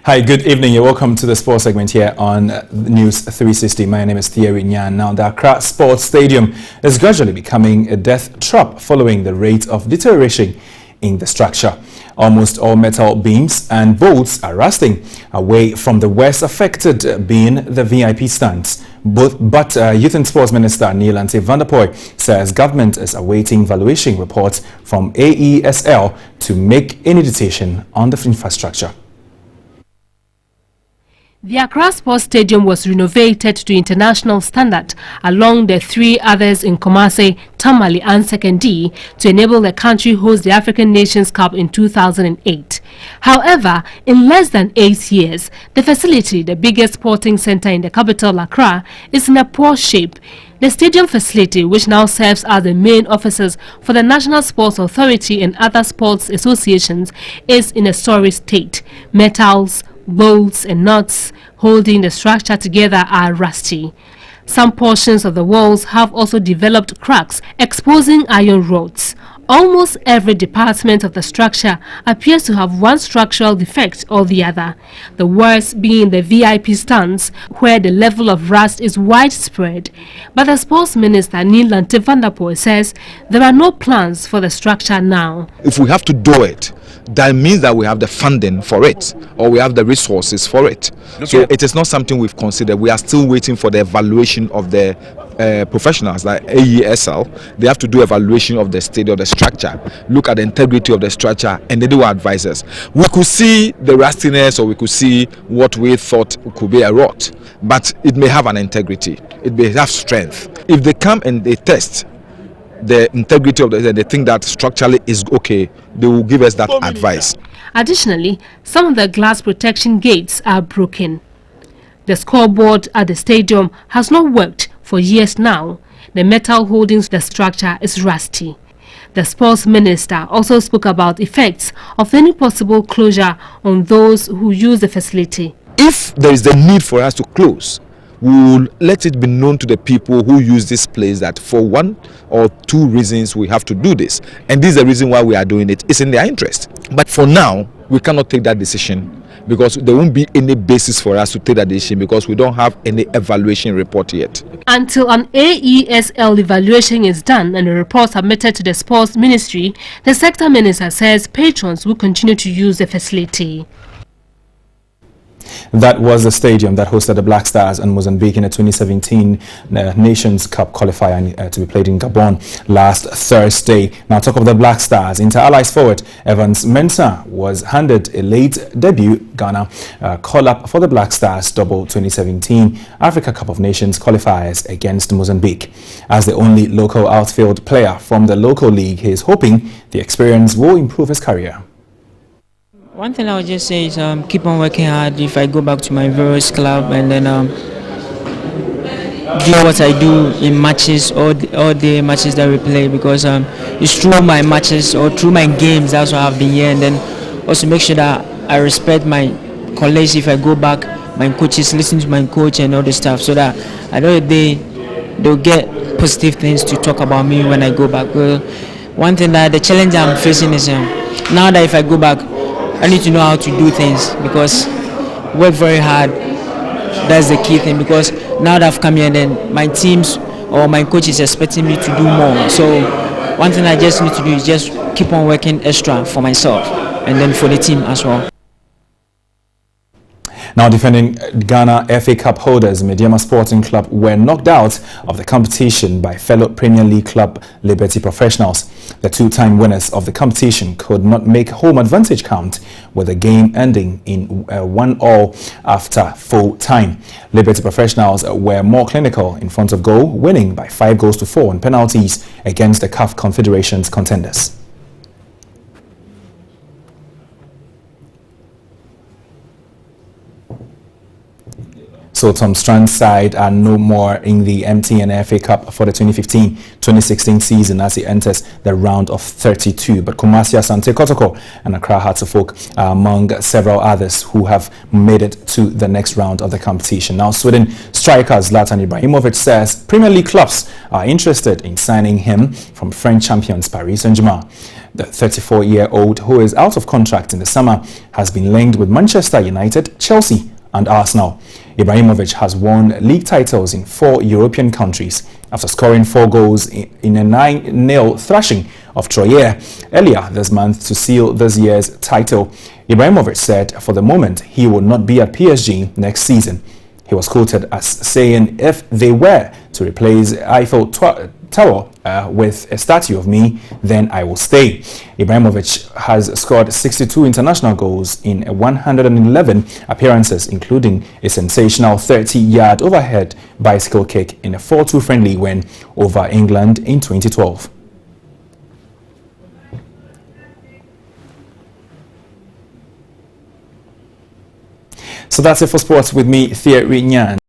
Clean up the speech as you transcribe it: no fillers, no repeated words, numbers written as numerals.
Hi, good evening. You're welcome to the sports segment here on News360. My name is deteriorating. Now, the Accra Sport Stadium is gradually becoming a death trap following the rate of deterioration in the structure. Almost all metal beams and bolts are rusting away from the worst affected being the VIP stands. But Youth and Sports Minister Neil van der Poel says government is awaiting valuation reports from AESL to make any decision on the infrastructure. The Accra Sport Stadium was renovated to international standard along the three others in Kumasi, Tamale and Sekondi to enable the country host the African Nations Cup in 2008. However, in less than 8 years, the facility, the biggest sporting center in the capital Accra, is in a poor shape. The stadium facility, which now serves as the main offices for the National Sports Authority and other sports associations, is in a sorry state. Metals, bolts and nuts holding the structure together are rusty. Some portions of the walls have also developed cracks, exposing iron rods. Almost every department of the structure appears to have one structural defect or the other, the worst being the VIP stands, where the level of rust is widespread. But the Sports Minister Neil van der Poel says there are no plans for the structure now. If we have to do it, that means that we have the funding for it, or we have the resources for it. So it is not something we've considered. We are still waiting for the evaluation of the professionals like AESL. They have to do evaluation of the state of the structure, look at the integrity of the structure, and they do advise us. We could see the rustiness, or we could see what we thought could be a rot, but it may have an integrity, it may have strength. If they come and they test the integrity of they think that structurally is okay, they will give us that advice. Additionally, some of the glass protection gates are broken. The scoreboard at the stadium has not worked for years now. The metal holding the structure is rusty. The sports minister also spoke about effects of any possible closure on those who use the facility. If there is the need for us to close, we will let it be known to the people who use this place that for one or two reasons we have to do this, and this is the reason why we are doing it. It's in their interest. But for now, we cannot take that decision because there won't be any basis for us to take that decision because we don't have any evaluation report yet. Until an AESL evaluation is done and a report submitted to the Sports Ministry, the sector minister says patrons will continue to use the facility. That was the stadium that hosted the Black Stars and Mozambique in the 2017 Nations Cup qualifier to be played in Gabon last Thursday. Now, talk of the Black Stars. Inter-Allies forward Evans Mensah was handed a late debut Ghana call-up for the Black Stars double 2017 Africa Cup of Nations qualifiers against Mozambique. As the only local outfield player from the local league, he is hoping the experience will improve his career. One thing I would just say is keep on working hard. If I go back to my various club and then do what I do in matches, all the matches that we play, because it's through my matches or through my games that's why I've been here, and then also make sure that I respect my colleagues if I go back, my coaches, listen to my coach and all the stuff, so that at the end of the day they'll get positive things to talk about me when I go back. Well, one thing that the challenge I'm facing is now that if I go back, I need to know how to do things, because work very hard, that's the key thing, because now that I've come here, then my teams or my coach is expecting me to do more. So one thing I just need to do is just keep on working extra for myself and then for the team as well. Now, defending Ghana FA Cup holders, Mediama Sporting Club were knocked out of the competition by fellow Premier League club Liberty Professionals. The two-time winners of the competition could not make home advantage count, with the game ending in 1-1 after full time. Liberty Professionals were more clinical in front of goal, winning by 5-4 on penalties against the CAF Confederations contenders. So also Tom Strand's side are no more in the MTN FA Cup for the 2015-2016 season as he enters the round of 32. But Kumasi Asante Kotoko and Accra Hearts of Oak are among several others who have made it to the next round of the competition. Now, Sweden striker Zlatan Ibrahimovic says Premier League clubs are interested in signing him from French champions Paris Saint-Germain. The 34-year-old, who is out of contract in the summer, has been linked with Manchester United, Chelsea and Arsenal. Ibrahimovic has won league titles in 4 European countries after scoring 4 goals in a 9-0 thrashing of Troyes earlier this month to seal this year's title. Ibrahimovic said for the moment he will not be at PSG next season. He was quoted as saying, "If they were to replace Eiffel Tower with a statue of me, then I will stay." Ibrahimovic has scored 62 international goals in 111 appearances, including a sensational 30-yard overhead bicycle kick in a 4-2 friendly win over England in 2012. So that's it for sports with me, Thierry Nyan.